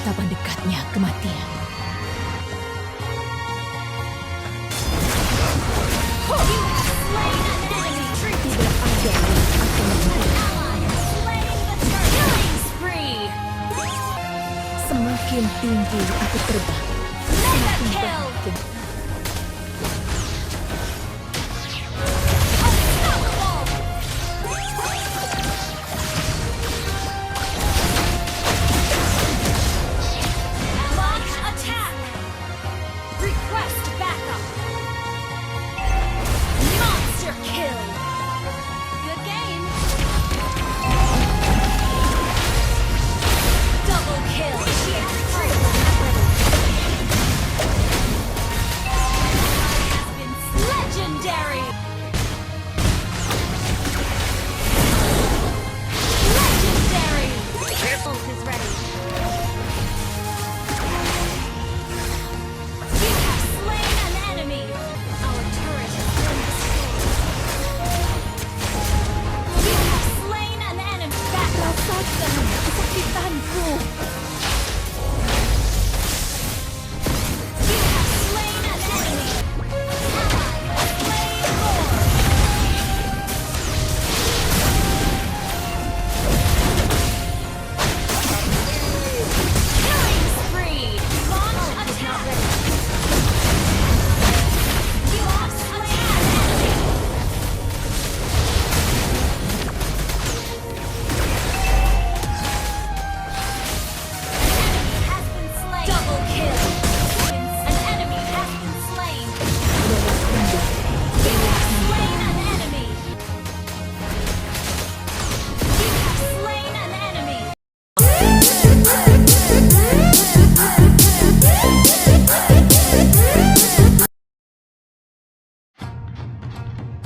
betapa dekatnya kematian. Tidak ada yang akan semakin tinggi aku terbang, semakin bahagia.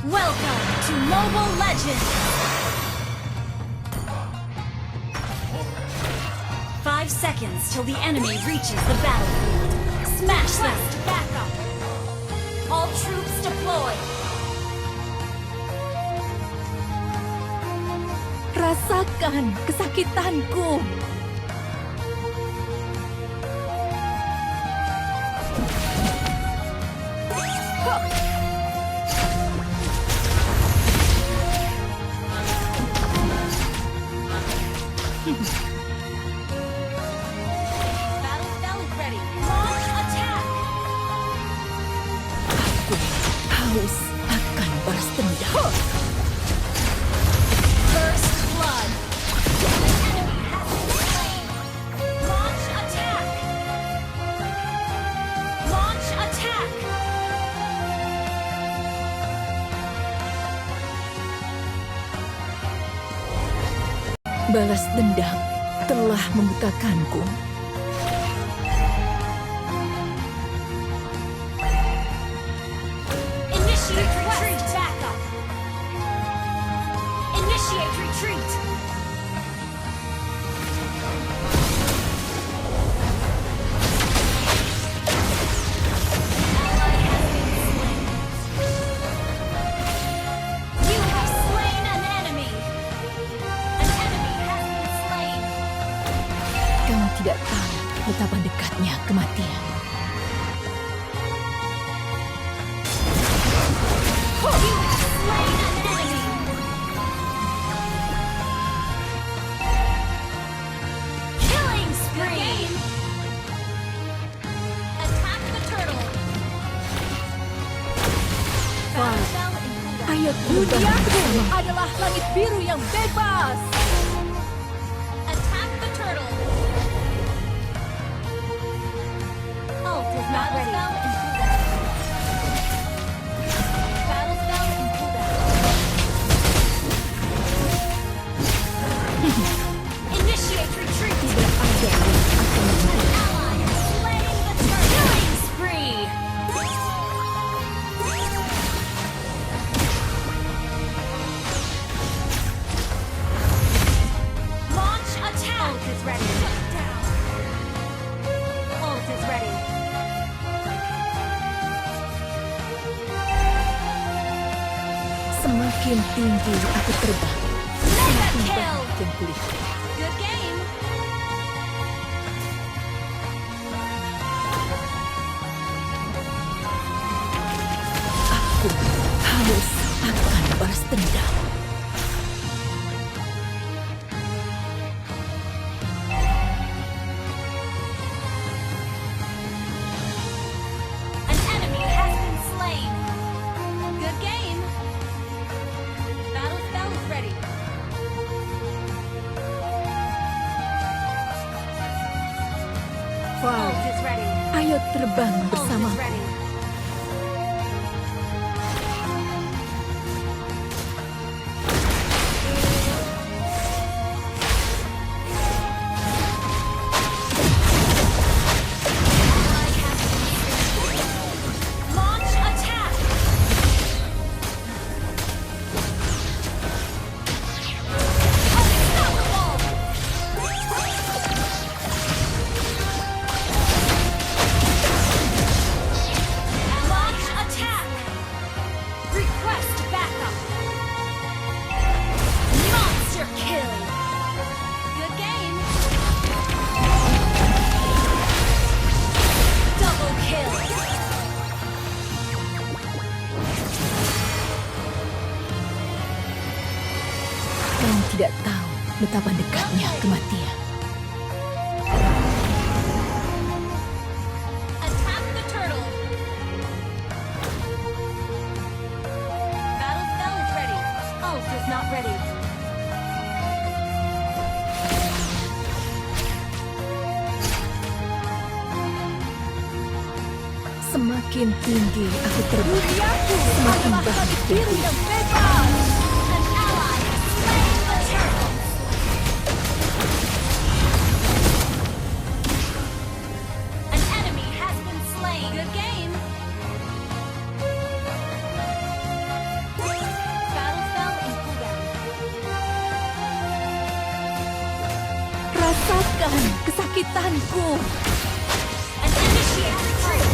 Welcome to Mobile Legends! 5 seconds till the enemy reaches the battlefield. Smash them! Back up! All troops deploy! Rasakan kesakitanku. Battle spell is ready. Launch attack! Aku haus akan balas dendam. First blood! The enemy has been slain! Launch attack! Launch attack! Balas dendam telah membutakanku. Initiate retreat! Back up! Initiate retreat! Ally has been slain. You have slain an enemy! An enemy has been slain! Kamu tidak tahu betapa dekatnya kematian. You have slain an enemy! Killing spree! Attack the turtle! Battle spell in cooldown. Ayo terbang bersama. Adalah langit biru yang bebas. Attack the turtle! Ult is not ready. Battle spell in cooldown. Initiate retreat! Tidak ada yang akan An ally has slain the turtle! Killing spree! Launch attack! Ult is ready. Shut down. Ult is ready. Semakin tinggi aku terbang, Mega semakin kill! bahagia pulih. Good game! Aku haus akan balas dendam. An enemy has been slain. Good game. Battle spell is ready. Far, Ult is ready. ayo terbang Ult bersama. is ready. Launch attack. Unstoppable. Launch attack. Request backup. Monster kill. Good game. Double kill. Kau tidak tahu betapa dekatnya kematian. Attack the turtle. Battle spell is ready. Ult is not ready. Semakin tinggi aku terbang, semakin adalah bahagia. langit biru yang bebas. An ally has slain the turtle. An enemy has been slain. Good game. Battle spell in cooldown. Rasakan kesakitanku. An initiate retreat.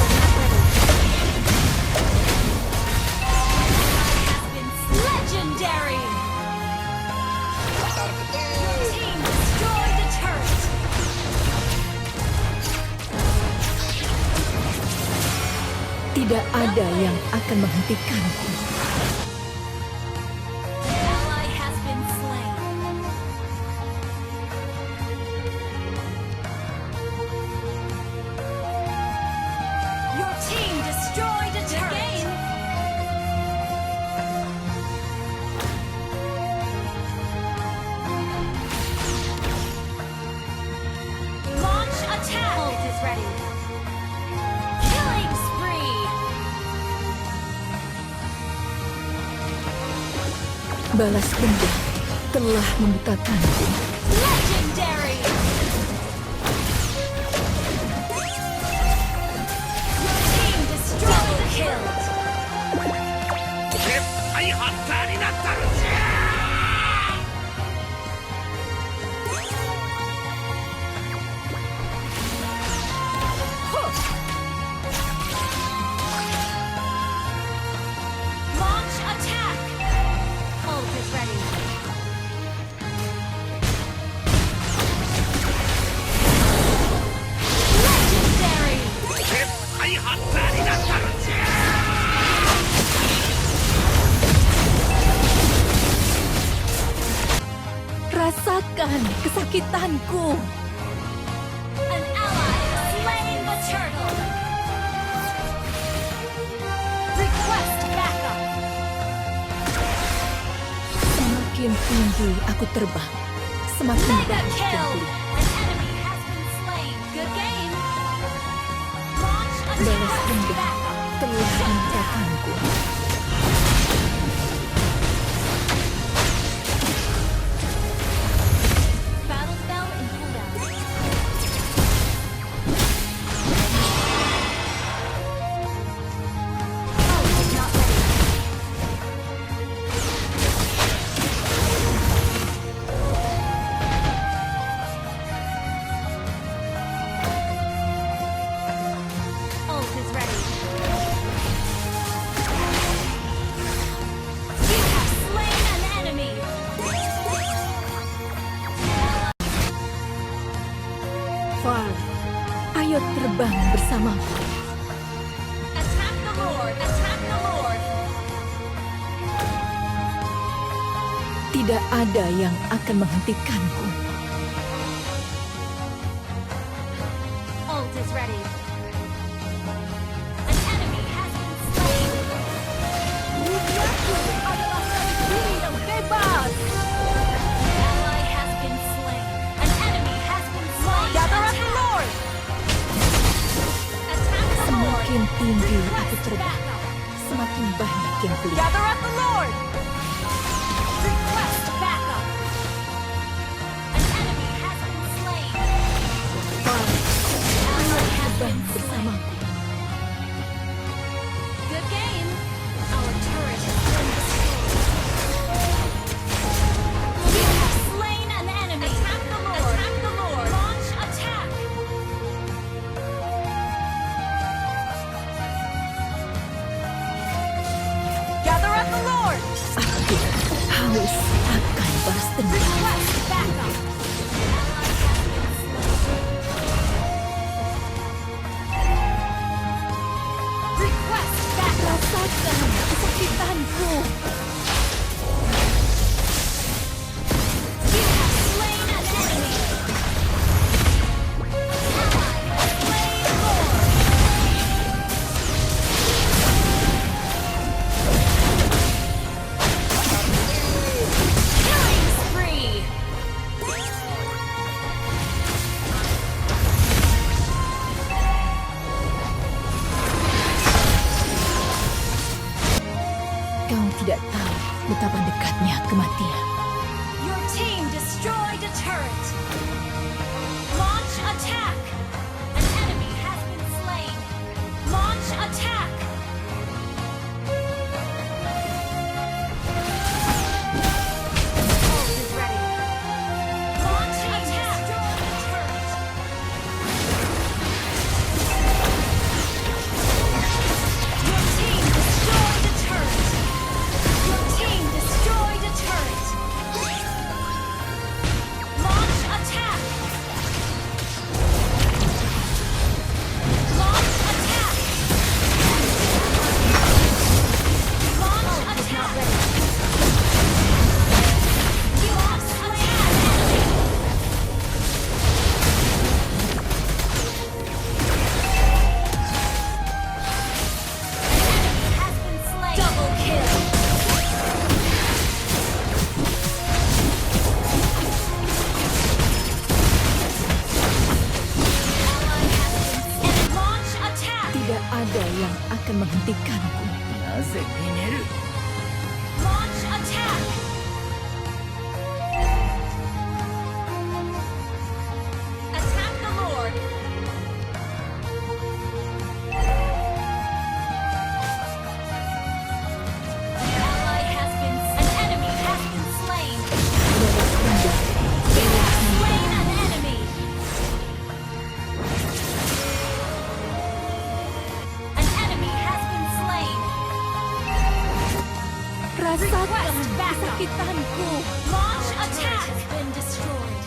Has been legendary. Your team destroyed the turret. Tidak ada yang akan menghentikanku. Ally has been slain. Your team destroyed a turret. Launch attack. Ult is ready. Killing spree. Balas dendam telah membutakanku. Legendary. Your team destroyed the kill. 絶対ハンターになったるんじゃ Launch attack. Ult is ready. Legendary. 絶対ハンターになったるんじゃ Rasakan kesakitanku. An ally has slain the turtle. Request backup. Semakin tinggi aku terbang, semakin Mega baik kill. dan pulih. An enemy has been slain. Good game. Launch Balas attack. dendam Backup. telah membutakanku. Battle spell in cooldown. Ult is not ready. Ult is ready. You have slain an enemy. Far, ayo terbang bersamaku. Attack the Lord! Attack the Lord! Tidak ada yang akan menghentikanku. Ult is ready. An enemy has been slain. Duniaku adalah negeri yang bebas. An ally has been slain. An enemy has been slain. Gather up the Lord. Attack the Lord. Semakin tinggi aku Request terbang, backup. semakin banyak yang kulihat. Gather up the Lord. Request backup. An enemy has been slain. Ally has Terbang been slain. bersamaku. Good game. Our turret has been destroyed. You have slain an enemy. Attack the Lord. Attack the Lord. Launch attack. Gather up the Lord. Aku haus akan balas dendam. Request backup. Ally has been slain. Request backup. Rasakan kesakitanku. You have slain an enemy. Ally has slain Lord. Killing spree. Kau tidak tahu betapa dekatnya kematian. Your team destroyed a turret. Launch attack. An enemy has been slain. Launch attack. Ult is ready. Launch attack. Destroy the turret. Your team destroyed a turret. Your team destroyed a turret. Launch attack. Launch attack. Launch attack. You have slain an enemy. Enemy has been slain. Double kill. Ally has been slain. Launch attack. Tidak ada yang akan menghentikanku. Launch attack. Attack the Lord. Ally has been. An enemy has been slain. You have slain an enemy. An enemy has been slain. Rasakan Request backup. kesakitanku. Launch attack has been destroyed.